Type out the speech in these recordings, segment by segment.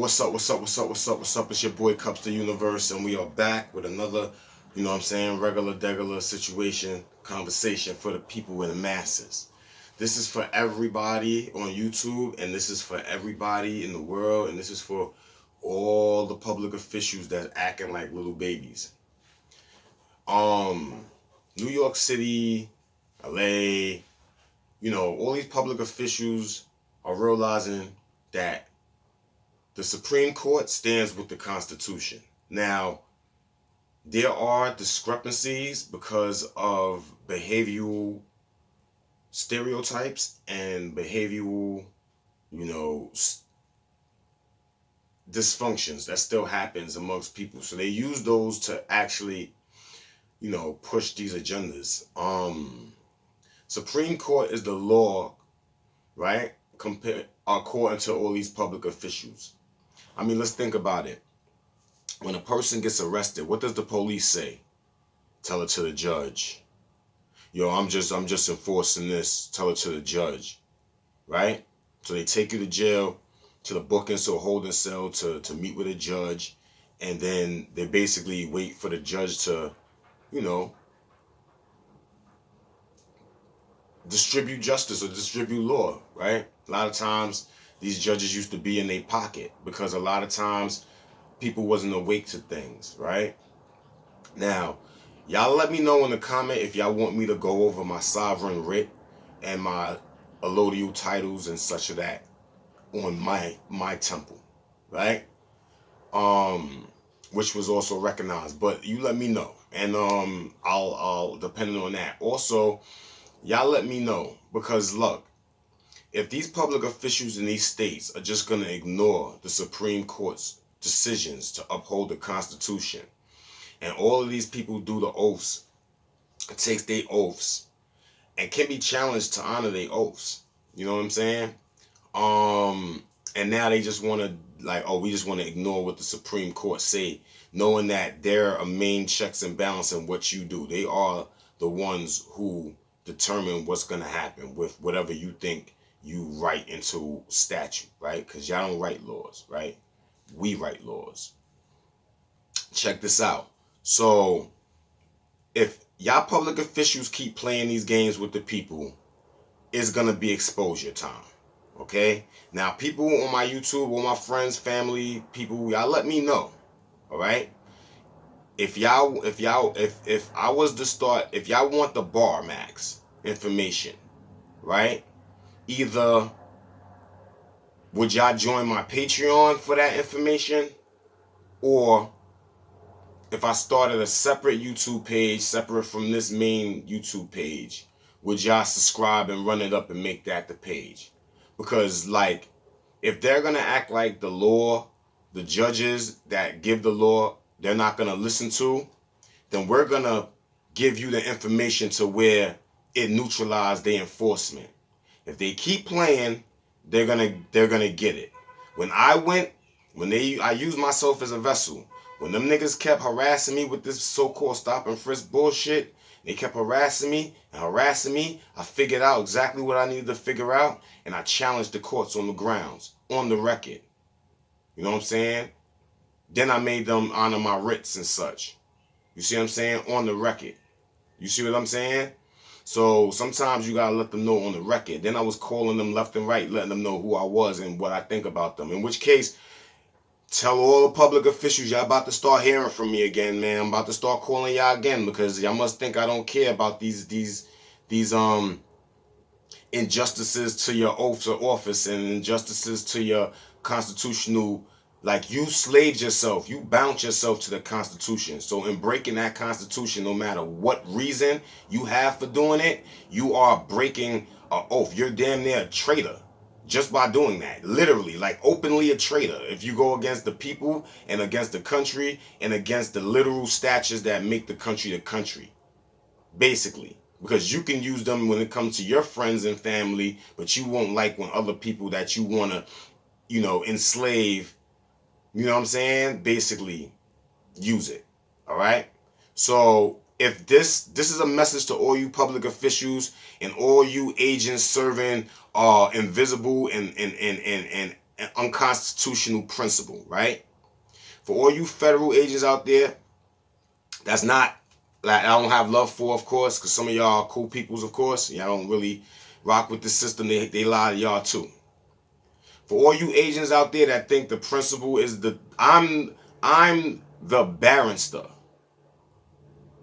what's up, what's up, what's up, what's up, what's up? It's your boy Kupz the Universe, and we are back with another, regular, degular situation, conversation for the people and the masses. This is for everybody on YouTube, and this is for everybody in the world, and this is for all the public officials that acting like little babies. New York City, LA, all these public officials are realizing that the Supreme Court stands with the Constitution. Now, there are discrepancies because of behavioral stereotypes and behavioral, dysfunctions that still happens amongst people. So they use those to actually, push these agendas. Supreme Court is the law, right? According to all these public officials. I mean, let's think about it. When a person gets arrested, what does the police say? Tell it to the judge. I'm just enforcing this. Tell it to the judge, right? So they take you to jail, to the bookings or holding cell to meet with a judge, and then they basically wait for the judge to, distribute justice or distribute law, right? A lot of times these judges used to be in their pocket because a lot of times people wasn't awake to things, right? Now, y'all let me know in the comment if y'all want me to go over my sovereign writ and my allodial titles and such of that on my temple, right? Which was also recognized, but you let me know, and I'll depending on that. Also, y'all let me know, because look, if these public officials in these states are just going to ignore the Supreme Court's decisions to uphold the Constitution, and all of these people do the oaths, takes their oaths, and can be challenged to honor their oaths, you know what I'm saying? And now they just want to, we just want to ignore what the Supreme Court say, knowing that they're a main checks and balance in what you do. They are the ones who determine what's going to happen with whatever you think you write into statute, right? Because y'all don't write laws, right? We write laws. Check this out. So if y'all public officials keep playing these games with the people, it's going to be exposure time. Okay? Now, people on my YouTube, all my friends, family, people, y'all let me know. All right? If I was to start, if y'all want the bar max information, right? Either would y'all join my Patreon for that information, or if I started a separate YouTube page, separate from this main YouTube page, would y'all subscribe and run it up and make that the page? Because, if they're going to act like the law, the judges that give the law, they're not going to listen to, then we're going to give you the information to where it neutralizes the enforcement. If they keep playing, they're gonna get it. I used myself as a vessel. When them niggas kept harassing me with this so-called stop and frisk bullshit, they kept harassing me, I figured out exactly what I needed to figure out, and I challenged the courts on the grounds, on the record. You know what I'm saying? Then I made them honor my writs and such. You see what I'm saying? On the record. You see what I'm saying? So sometimes you gotta let them know on the record. Then I was calling them left and right, letting them know who I was and what I think about them. In which case, tell all the public officials, y'all about to start hearing from me again, man. I'm about to start calling y'all again, because y'all must think I don't care about these injustices to your oaths of office and injustices to your constitutional. You slaved yourself, you bound yourself to the Constitution. So in breaking that Constitution, no matter what reason you have for doing it, you are breaking an oath. You're damn near a traitor just by doing that. Literally, openly a traitor. If you go against the people and against the country and against the literal statutes that make the country. Basically. Because you can use them when it comes to your friends and family, but you won't like when other people that you want to, enslave, you know what I'm saying? Basically, use it. All right? So, if this is a message to all you public officials and all you agents serving invisible and an unconstitutional principle, right? For all you federal agents out there, that's not, like, I don't have love for, of course, because some of y'all are cool peoples, of course. Y'all don't really rock with the system. They lie to y'all too. For all you agents out there that think the principle is I'm the barrister.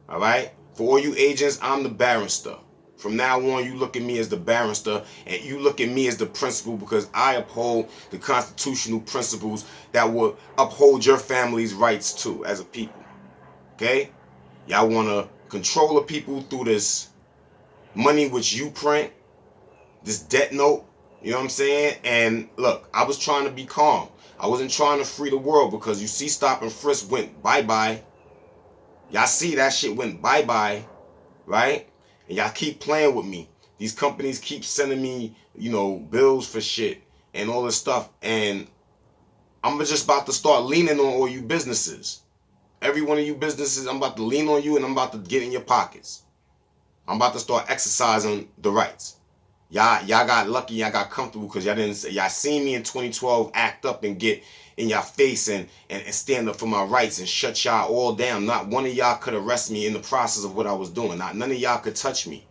All right? For all you agents, I'm the barrister. From now on, you look at me as the barrister, and you look at me as the principal, because I uphold the constitutional principles that will uphold your family's rights too, as a people. Okay? Y'all want to control the people through this money which you print, this debt note. You know what I'm saying? And look, I was trying to be calm. I wasn't trying to free the world, because you see stop and frisk went bye-bye. Y'all see that shit went bye-bye, right? And y'all keep playing with me. These companies keep sending me, bills for shit and all this stuff. And I'm just about to start leaning on all you businesses. Every one of you businesses, I'm about to lean on you, and I'm about to get in your pockets. I'm about to start exercising the rights. Y'all got lucky, y'all got comfortable, because y'all seen me in 2012 act up and get in your face and stand up for my rights and shut y'all all down. Not one of y'all could arrest me in the process of what I was doing. None of y'all could touch me.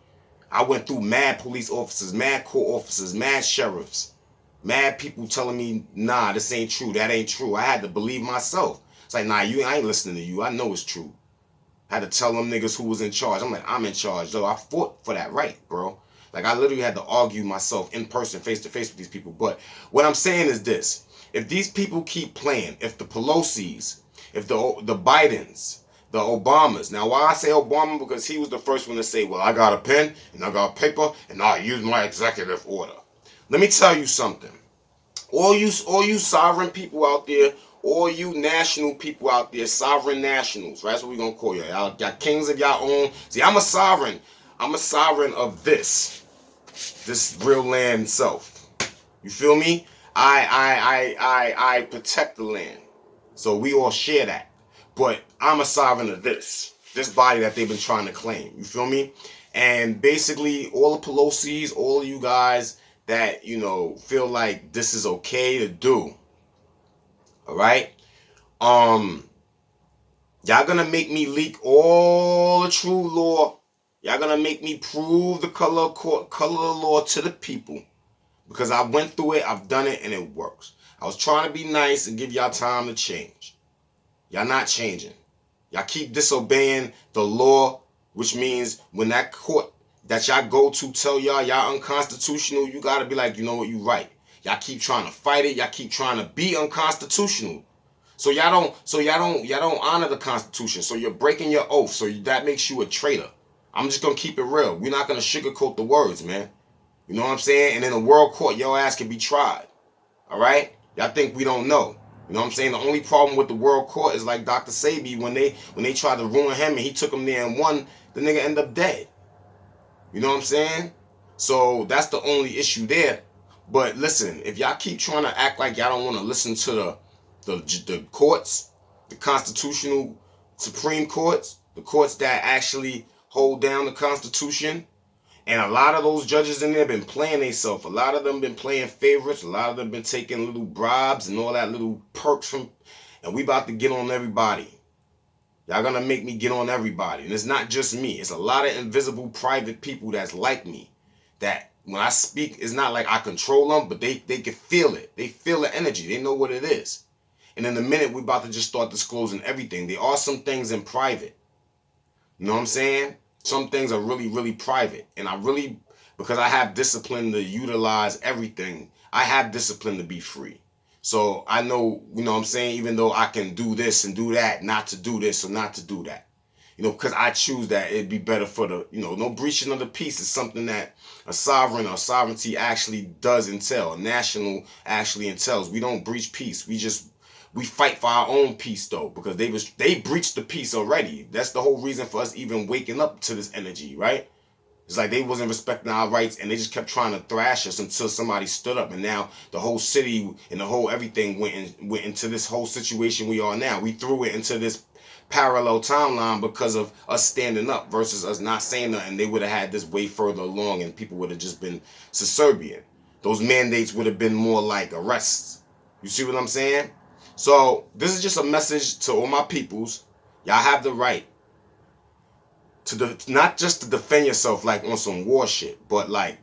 I went through mad police officers, mad court officers, mad sheriffs, mad people telling me, nah, this ain't true, that ain't true. I had to believe myself. It's like, nah, I ain't listening to you. I know it's true. I had to tell them niggas who was in charge. I'm like, I'm in charge, though. I fought for that right, bro. Like, I literally had to argue myself in person, face to face with these people. But what I'm saying is this. If these people keep playing, if the Pelosi's, if the Bidens, the Obamas. Now, why I say Obama? Because he was the first one to say, well, I got a pen, and I got paper, and I use my executive order. Let me tell you something. All you sovereign people out there, all you national people out there, sovereign nationals, right? That's what we're going to call you. Y'all got kings of y'all own. See, I'm a sovereign. I'm a sovereign of this real land self. You feel me? I protect the land. So we all share that. But I'm a sovereign of this body that they've been trying to claim. You feel me? And basically, all the Pelosi's, all of you guys that, feel like this is okay to do. All right? Y'all gonna make me leak all the true law. Y'all gonna make me prove the color of law to the people. Because I went through it, I've done it, and it works. I was trying to be nice and give y'all time to change. Y'all not changing. Y'all keep disobeying the law, which means when that court that y'all go to tell y'all unconstitutional, you gotta be like, you know what, you right. Y'all keep trying to fight it. Y'all keep trying to be unconstitutional. So y'all don't honor the Constitution. So you're breaking your oath. So that makes you a traitor. I'm just gonna keep it real. We're not gonna sugarcoat the words, man. You know what I'm saying? And in a world court, your ass can be tried. All right? Y'all think we don't know. You know what I'm saying? The only problem with the world court is like Dr. Sebi, when they tried to ruin him and he took him there and won, the nigga ended up dead. You know what I'm saying? So that's the only issue there. But listen, if y'all keep trying to act like y'all don't want to listen to the courts, the constitutional Supreme Courts, the courts that actually hold down the Constitution, and a lot of those judges in there been playing themselves. A lot of them been playing favorites. A lot of them been taking little bribes and all that little perks from. And we about to get on everybody. Y'all gonna make me get on everybody. And it's not just me. It's a lot of invisible private people that's like me. That when I speak, it's not like I control them, but they can feel it. They feel the energy. They know what it is. And in a minute, we about to just start disclosing everything. There are some things in private. You know what I'm saying? Some things are really, really private. And because I have discipline to utilize everything, I have discipline to be free. So I know, you know what I'm saying, even though I can do this and do that, not to do this or not to do that. Because I choose that, it'd be better for the, no breaching of the peace is something that a sovereign or sovereignty actually does entail. A national actually entails. We don't breach peace. We fight for our own peace though, because they breached the peace already. That's the whole reason for us even waking up to this energy, right? It's like they wasn't respecting our rights and they just kept trying to thrash us until somebody stood up, and now the whole city and the whole everything went into this whole situation we are now. We threw it into this parallel timeline because of us standing up versus us not saying nothing. They would have had this way further along and people would have just been subservient. Those mandates would have been more like arrests. You see what I'm saying? So this is just a message to all my peoples. Y'all have the right to not just to defend yourself like on some war shit, but like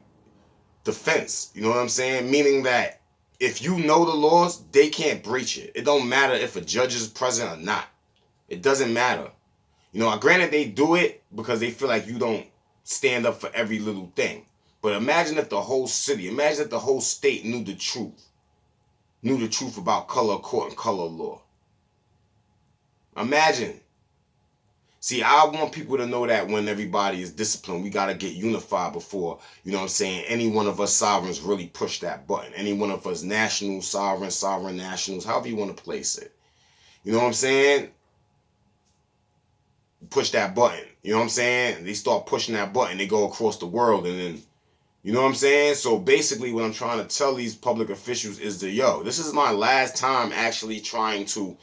defense. You know what I'm saying? Meaning that if you know the laws, they can't breach it. It don't matter if a judge is present or not. It doesn't matter. You know, granted they do it because they feel like you don't stand up for every little thing. But imagine if the whole city, imagine if the whole state knew the truth. Knew the truth about color court and color law. Imagine. See, I want people to know that when everybody is disciplined, we got to get unified before, you know what I'm saying, any one of us sovereigns really push that button. Any one of us national, sovereign nationals, however you want to place it. You know what I'm saying? Push that button. You know what I'm saying? They start pushing that button. They go across the world and then, you know what I'm saying? So basically what I'm trying to tell these public officials is that, yo, this is my last time actually trying to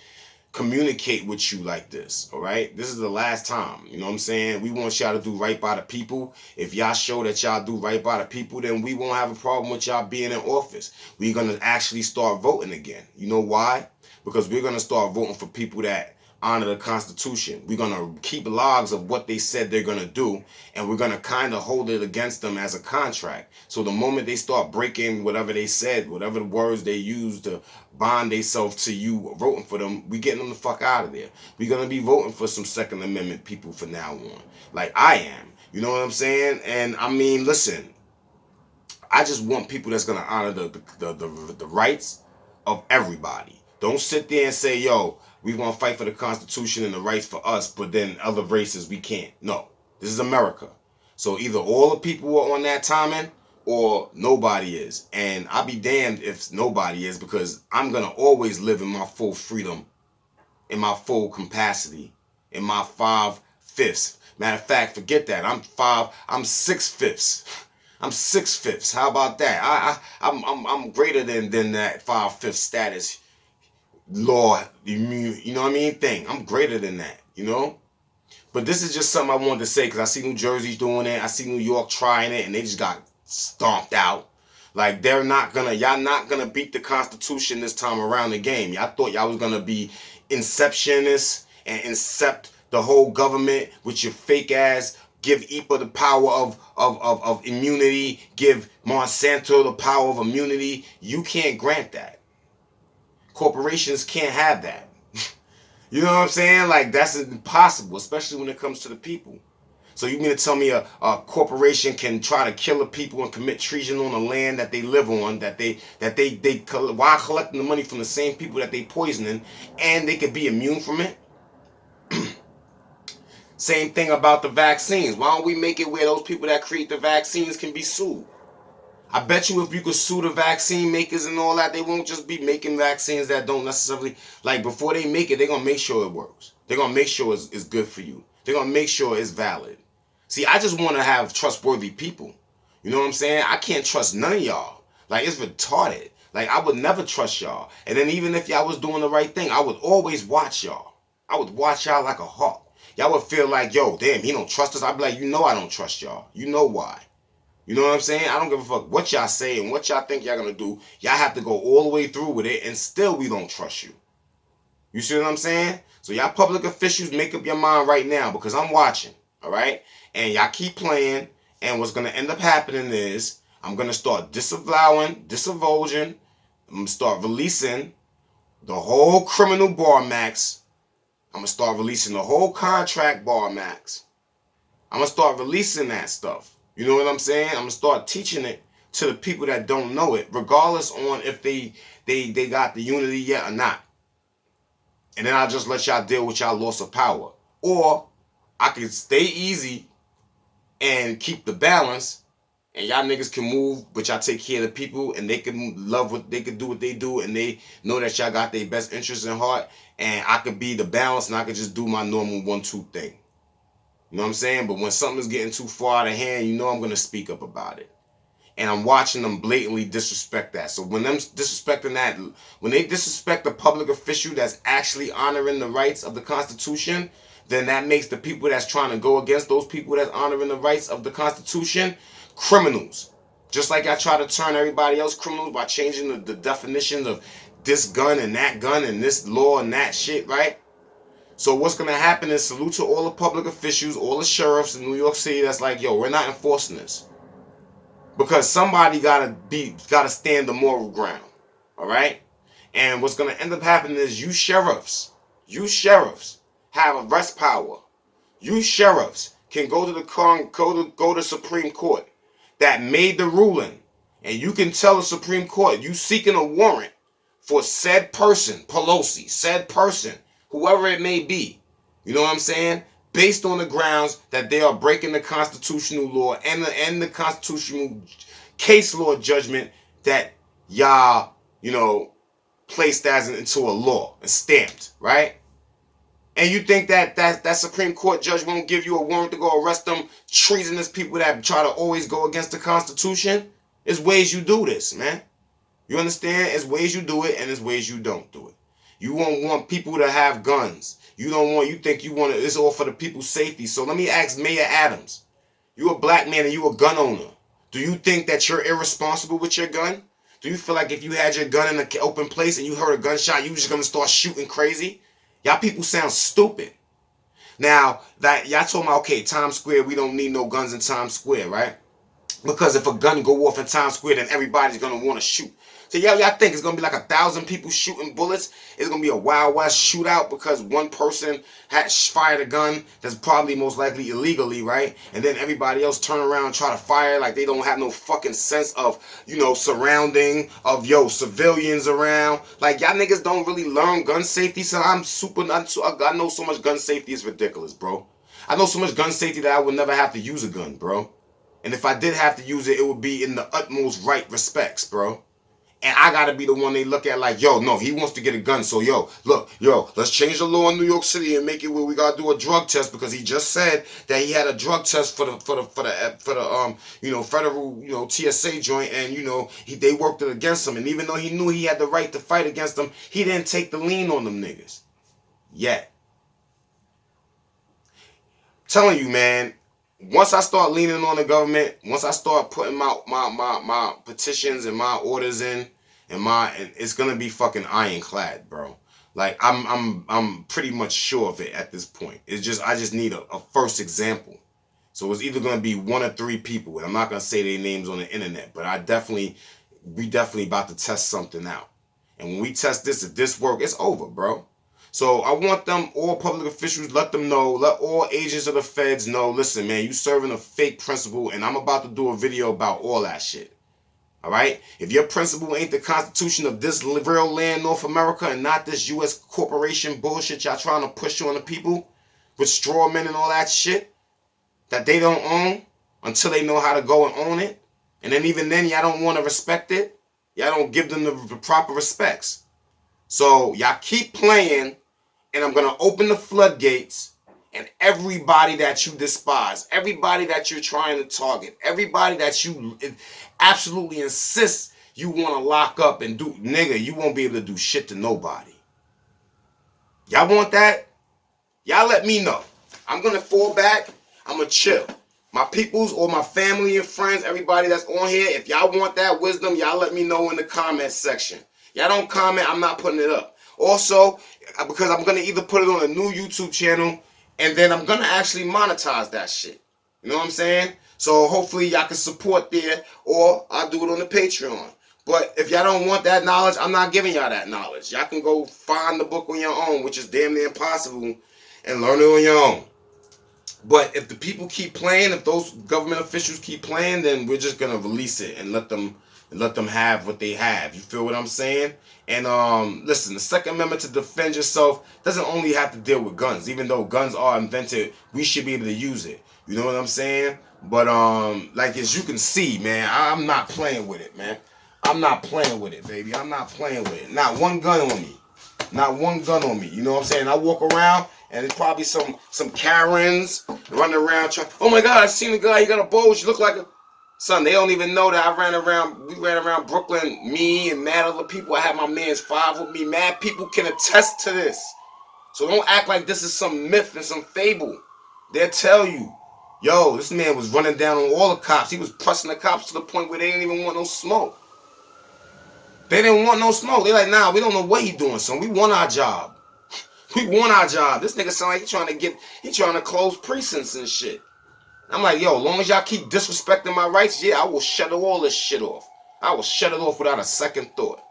communicate with you like this, all right? This is the last time, you know what I'm saying? We want y'all to do right by the people. If y'all show that y'all do right by the people, then we won't have a problem with y'all being in office. We're going to actually start voting again. You know why? Because we're going to start voting for people that honor the Constitution. We're going to keep logs of what they said they're going to do, and we're going to kind of hold it against them as a contract. So the moment they start breaking whatever they said, whatever the words they used to bond themselves to you voting for them, we getting them the fuck out of there. We're going to be voting for some Second Amendment people from now on. Like I am. You know what I'm saying? And I mean, listen, I just want people that's going to honor the rights of everybody. Don't sit there and say, yo, we want to fight for the Constitution and the rights for us, but then other races, we can't. No, this is America. So either all the people are on that timing or nobody is. And I'll be damned if nobody is, because I'm going to always live in my full freedom, in my full capacity, in my 5/5. Matter of fact, forget that. I'm 6/5. I'm 6/5. How about that? I'm greater than that 5/5 status law, you know what I mean, thing. I'm greater than that, you know? But this is just something I wanted to say because I see New Jersey's doing it. I see New York trying it, and they just got stomped out. Like, y'all not gonna beat the Constitution this time around the game. Y'all thought y'all was gonna be inceptionists and incept the whole government with your fake ass, give EPA the power of immunity, give Monsanto the power of immunity. You can't grant that. Corporations can't have that. You know what I'm saying? Like, that's impossible, especially when it comes to the people. So you mean to tell me a corporation can try to kill the people and commit treason on the land that they live on, while collecting the money from the same people that they poisoning, and they could be immune from it? Same thing about the vaccines. Why don't we make it where those people that create the vaccines can be sued? I bet you if you could sue the vaccine makers and all that, they won't just be making vaccines that don't necessarily, like, before they make it, they're going to make sure it works. They're going to make sure it's good for you. They're going to make sure it's valid. See, I just want to have trustworthy people. You know what I'm saying? I can't trust none of y'all. Like, it's retarded. Like, I would never trust y'all. And then even if y'all was doing the right thing, I would always watch y'all. I would watch y'all like a hawk. Y'all would feel like, yo, damn, he don't trust us. I'd be like, you know I don't trust y'all. You know why. You know what I'm saying? I don't give a fuck what y'all say and what y'all think y'all gonna do. Y'all have to go all the way through with it, and still we don't trust you. You see what I'm saying? So y'all public officials, make up your mind right now, because I'm watching, all right? And y'all keep playing, and what's gonna end up happening is I'm gonna start disavulging, I'm gonna start releasing the whole criminal bar max. I'm gonna start releasing the whole contract bar max. I'm gonna start releasing that stuff. You know what I'm saying? I'm gonna start teaching it to the people that don't know it, regardless on if they got the unity yet or not. And then I'll just let y'all deal with y'all loss of power. Or I can stay easy and keep the balance, and y'all niggas can move, but y'all take care of the people, and they can love what they can do what they do, and they know that y'all got their best interests in heart, and I could be the balance, and I could just do my normal 1-2 thing. You know what I'm saying? But when something's getting too far out of hand, you know I'm going to speak up about it. And I'm watching them blatantly disrespect that. So when them disrespecting that, when they disrespect the public official that's actually honoring the rights of the Constitution, then that makes the people that's trying to go against those people that's honoring the rights of the Constitution criminals. Just like I try to turn everybody else criminals by changing the definitions of this gun and that gun and this law and that shit, right? So what's going to happen is salute to all the public officials, all the sheriffs in New York City that's like, yo, we're not enforcing this. Because somebody gotta stand the moral ground. All right? And what's going to end up happening is you sheriffs have arrest power. You sheriffs can go to Supreme Court that made the ruling, and you can tell the Supreme Court you seeking a warrant for said person, Pelosi, said person, whoever it may be. You know what I'm saying? Based on the grounds that they are breaking the constitutional law and the constitutional case law judgment that y'all, placed as into a law and stamped, right? And you think that Supreme Court judge won't give you a warrant to go arrest them treasonous people that try to always go against the Constitution? There's ways you do this, man. You understand? There's ways you do it and there's ways you don't do it. You won't want people to have guns. You think it's all for the people's safety. So let me ask Mayor Adams. You a black man and you a gun owner. Do you think that you're irresponsible with your gun? Do you feel like if you had your gun in an open place and you heard a gunshot, you just gonna start shooting crazy? Y'all people sound stupid. Now, that y'all told me, okay, Times Square, we don't need no guns in Times Square, right? Because if a gun go off in Times Square, then everybody's gonna want to shoot. So y'all think it's gonna be like 1,000 people shooting bullets? It's gonna be a Wild West shootout because one person had fired a gun that's probably most likely illegally, right? And then everybody else turn around and try to fire like they don't have no fucking sense of, surrounding of civilians around. Like y'all niggas don't really learn gun safety. So I know so much gun safety is ridiculous, bro. I know so much gun safety that I would never have to use a gun, bro. And if I did have to use it, it would be in the utmost right respects, bro. And I gotta be the one they look at like, yo, no, he wants to get a gun. So, let's change the law in New York City and make it where we gotta do a drug test because he just said that he had a drug test for the federal TSA joint, and they worked it against him. And even though he knew he had the right to fight against them, he didn't take the lean on them niggas yet. Telling you, man. Once I start leaning on the government, once I start putting my petitions and my orders in, and it's gonna be fucking ironclad, bro. Like I'm pretty much sure of it at this point. I just need a first example. So it's either gonna be 1 or 3 people, and I'm not gonna say their names on the internet, but we definitely about to test something out. And when we test this, if this works, it's over, bro. So I want all public officials, let all agents of the feds know, listen, man, you serving a fake principle, and I'm about to do a video about all that shit. All right? If your principle ain't the Constitution of this real land, North America, and not this U.S. corporation bullshit y'all trying to push on the people with straw men and all that shit that they don't own until they know how to go and own it, and then even then y'all don't want to respect it, y'all don't give them the proper respects. So y'all keep playing, and I'm going to open the floodgates, and everybody that you despise, everybody that you're trying to target, everybody that you absolutely insist you want to lock up and do, nigga, you won't be able to do shit to nobody. Y'all want that? Y'all let me know. I'm going to fall back. I'm going to chill. My peoples or my family and friends, everybody that's on here, if y'all want that wisdom, y'all let me know in the comments section. Y'all don't comment, I'm not putting it up. Also, because I'm going to either put it on a new YouTube channel, and then I'm going to actually monetize that shit. You know what I'm saying? So hopefully y'all can support there, or I'll do it on the Patreon. But if y'all don't want that knowledge, I'm not giving y'all that knowledge. Y'all can go find the book on your own, which is damn near impossible, and learn it on your own. But if the people keep playing, if those government officials keep playing, then we're just going to release it and let them have what they have. You feel what I'm saying? And listen, the Second Amendment to defend yourself doesn't only have to deal with guns. Even though guns are invented, we should be able to use it. You know what I'm saying? But like as you can see, man, I'm not playing with it, man. I'm not playing with it, baby. I'm not playing with it. Not one gun on me. Not one gun on me. You know what I'm saying? I walk around and there's probably some Karens running around trying, oh my God, I seen a guy, he got a bow, she look like a... Son, they don't even know that we ran around Brooklyn, me and mad other people. I had my man's 5 with me. Mad people can attest to this. So don't act like this is some myth and some fable. They'll tell you, yo, this man was running down on all the cops. He was pressing the cops to the point where they didn't even want no smoke. They didn't want no smoke. They like, nah, we don't know what he doing, son. We want our job. We want our job. This nigga sound like he trying to close precincts and shit. I'm like, yo, as long as y'all keep disrespecting my rights, yeah, I will shut all this shit off. I will shut it off without a second thought.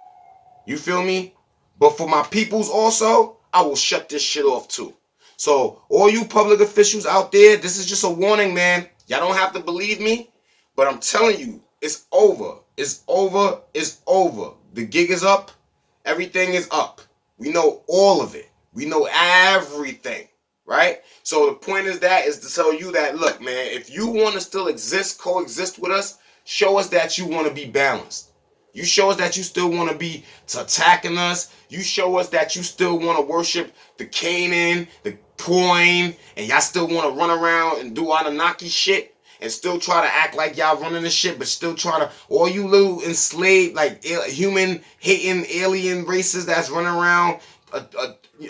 You feel me? But for my peoples also, I will shut this shit off too. So all you public officials out there, this is just a warning, man. Y'all don't have to believe me, but I'm telling you, it's over. It's over. It's over. The gig is up. Everything is up. We know all of it. We know everything, right? So the point is to tell you that, look, man, if you want to still coexist with us, show us that you want to be balanced. You show us that you still want to be attacking us. You show us that you still want to worship the Canaan, the coin, and y'all still want to run around and do Anunnaki shit and still try to act like y'all running this shit, but still try to, all you little enslaved, like human hating alien races that's running around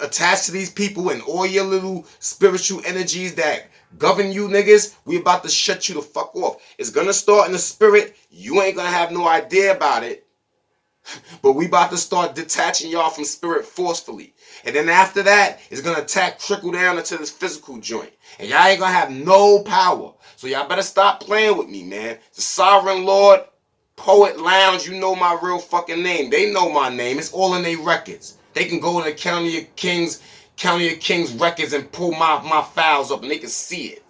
attached to these people and all your little spiritual energies that govern you niggas, we about to shut you the fuck off. It's gonna start in the spirit. You ain't gonna have no idea about it. But we about to start detaching y'all from spirit forcefully. And then after that, it's gonna trickle down into this physical joint. And y'all ain't gonna have no power. So y'all better stop playing with me, man. The Sovereign Lord, Poet Lounge, you know my real fucking name. They know my name. It's all in their records. They can go to the County of Kings records and pull my files up and they can see it.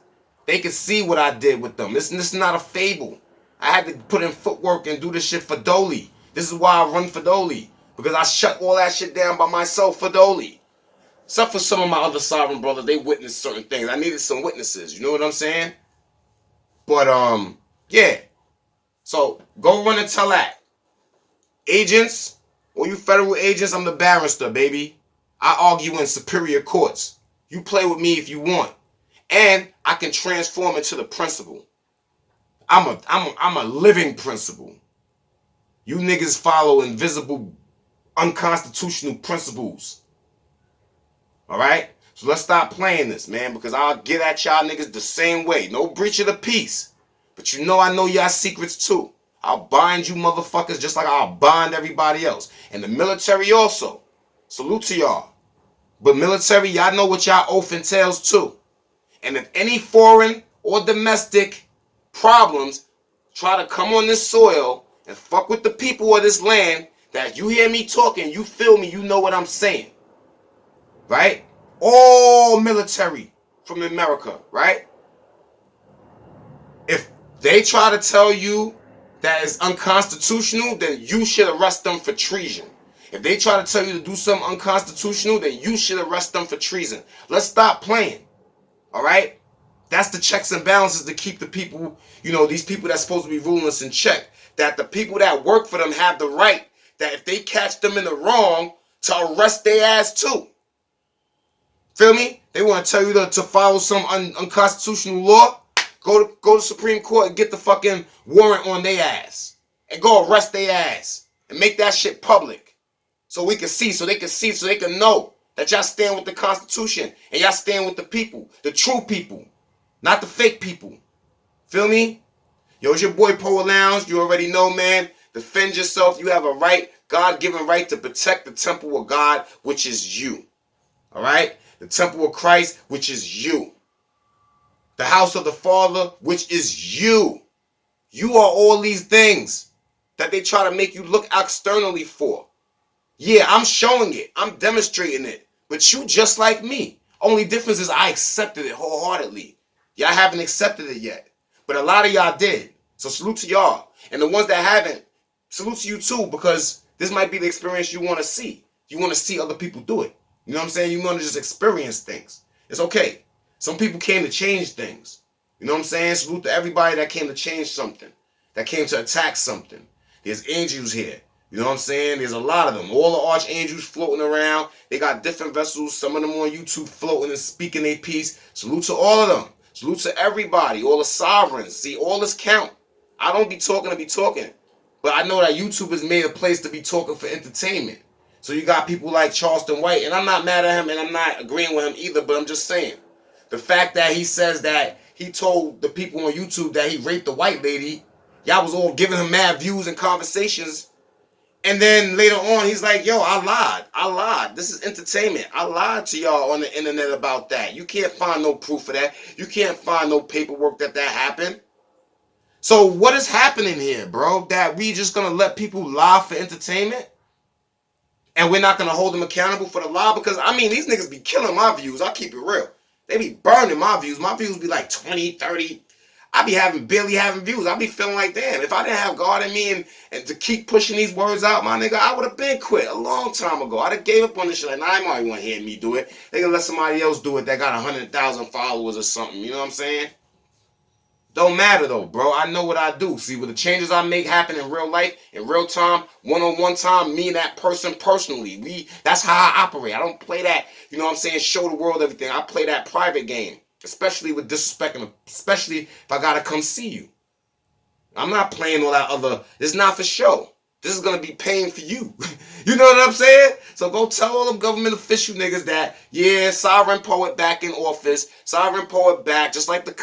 They can see what I did with them. This is not a fable. I had to put in footwork and do this shit for Dolly. This is why I run for Dolly. Because I shut all that shit down by myself for Dolly. Except for some of my other sovereign brothers, they witnessed certain things. I needed some witnesses. You know what I'm saying? But, yeah. So, go run and tell that. Agents, all you federal agents, I'm the barrister, baby. I argue in superior courts. You play with me if you want. And I can transform into the principle. I'm a living principle. You niggas follow invisible, unconstitutional principles. Alright? So let's stop playing this, man, because I'll get at y'all niggas the same way. No breach of the peace. But you know I know y'all secrets too. I'll bind you motherfuckers just like I'll bind everybody else. And the military also. Salute to y'all. But military, y'all know what y'all oath entails too. And if any foreign or domestic problems try to come on this soil and fuck with the people of this land, that you hear me talking, you feel me, you know what I'm saying. Right? All military from America, right? If they try to tell you that is unconstitutional, then you should arrest them for treason. If they try to tell you to do something unconstitutional, then you should arrest them for treason. Let's stop playing. All right? That's the checks and balances to keep the people, you know, these people that's supposed to be ruling us in check. That the people that work for them have the right that if they catch them in the wrong, to arrest their ass too. Feel me? They want to tell you to follow some unconstitutional law. Go to Supreme Court and get the fucking warrant on their ass. And go arrest their ass. And make that shit public. So we can see, so they can know that y'all stand with the Constitution. And y'all stand with the people. The true people. Not the fake people. Feel me? Yo, it's your boy Poet Lounge. You already know, man. Defend yourself. You have a right, God-given right to protect the temple of God, which is you. Alright? The temple of Christ, which is you. The house of the Father, which is you. You are all these things that they try to make you look externally for. Yeah, I'm showing it. I'm demonstrating it. But you just like me. Only difference is I accepted it wholeheartedly. Y'all haven't accepted it yet. But a lot of y'all did. So salute to y'all. And the ones that haven't, salute to you too, because this might be the experience you want to see. You want to see other people do it. You know what I'm saying? You want to just experience things. It's okay. Some people came to change things. You know what I'm saying? Salute to everybody that came to change something. That came to attack something. There's angels here. You know what I'm saying? There's a lot of them. All the archangels floating around. They got different vessels. Some of them on YouTube floating and speaking their piece. Salute to all of them. Salute to everybody. All the sovereigns. See, all this count. I don't be talking to be talking. But I know that YouTube has made a place to be talking for entertainment. So you got people like Charleston White. And I'm not mad at him and I'm not agreeing with him either. But I'm just saying. The fact that he says that he told the people on YouTube that he raped the white lady. Y'all was all giving him mad views and conversations. And then later on, he's like, yo, I lied. I lied. This is entertainment. I lied to y'all on the internet about that. You can't find no proof of that. You can't find no paperwork that happened. So what is happening here, bro? That we just gonna let people lie for entertainment? And we're not gonna hold them accountable for the lie? Because, I mean, these niggas be killing my views. I'll keep it real. They be burning my views. My views be like 20, 30. I be barely having views. I be feeling like, damn, if I didn't have God in me and to keep pushing these words out, my nigga, I would have been quit a long time ago. I'd have gave up on this shit. Like, nah, I might want to hear me do it. They gonna let somebody else do it that got 100,000 followers or something. You know what I'm saying? Don't matter though, bro. I know what I do. See, with the changes I make happen in real life, in real time, one-on-one time, me and that person personally. That's how I operate. I don't play that, you know what I'm saying, show the world everything. I play that private game. Especially with disrespecting, especially if I gotta come see you. I'm not playing all that other. This is not for show. This is gonna be paying for you. You know what I'm saying? So go tell all them government official niggas that, yeah, sovereign poet back in office. Sovereign poet back, just like the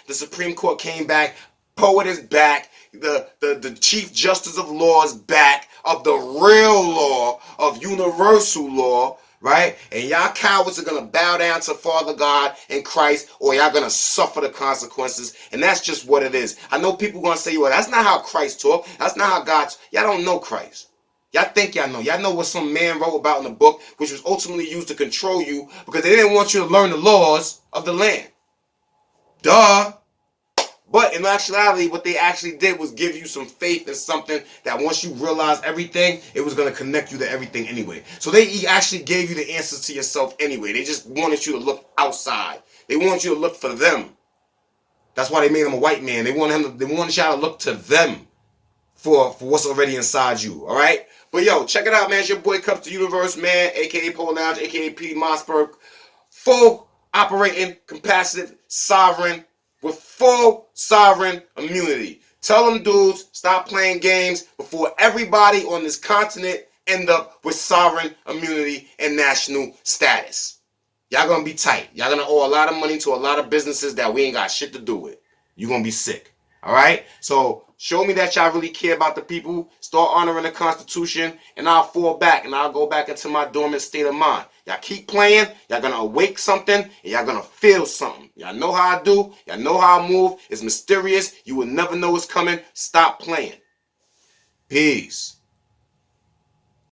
the Supreme Court came back. Poet is back. The Chief Justice of Law is back. Of the real law, of universal law. Right? And y'all cowards are going to bow down to Father God and Christ, or y'all going to suffer the consequences. And that's just what it is. I know people going to say, well, that's not how Christ talk. That's not how God. Y'all don't know Christ. Y'all think y'all know. Y'all know what some man wrote about in the book, which was ultimately used to control you because they didn't want you to learn the laws of the land. Duh. But in actuality, what they actually did was give you some faith in something that once you realize everything, it was going to connect you to everything anyway. So they actually gave you the answers to yourself anyway. They just wanted you to look outside. They wanted you to look for them. That's why they made him a white man. They wanted y'all to look to them for what's already inside you. All right? But yo, check it out, man. It's your boy Kupz the Universe, man, a.k.a. Pole Lounge, a.k.a. P. Mossberg. Full operating, capacitive, sovereign, with full sovereign immunity. Tell them dudes, stop playing games before everybody on this continent end up with sovereign immunity and national status. Y'all gonna be tight. Y'all gonna owe a lot of money to a lot of businesses that we ain't got shit to do with. You gonna be sick. All right? So show me that y'all really care about the people. Start honoring the Constitution, and I'll fall back, and I'll go back into my dormant state of mind. Y'all keep playing. Y'all gonna awake something, and y'all gonna feel something. Y'all know how I do. Y'all know how I move. It's mysterious. You will never know what's coming. Stop playing. Peace.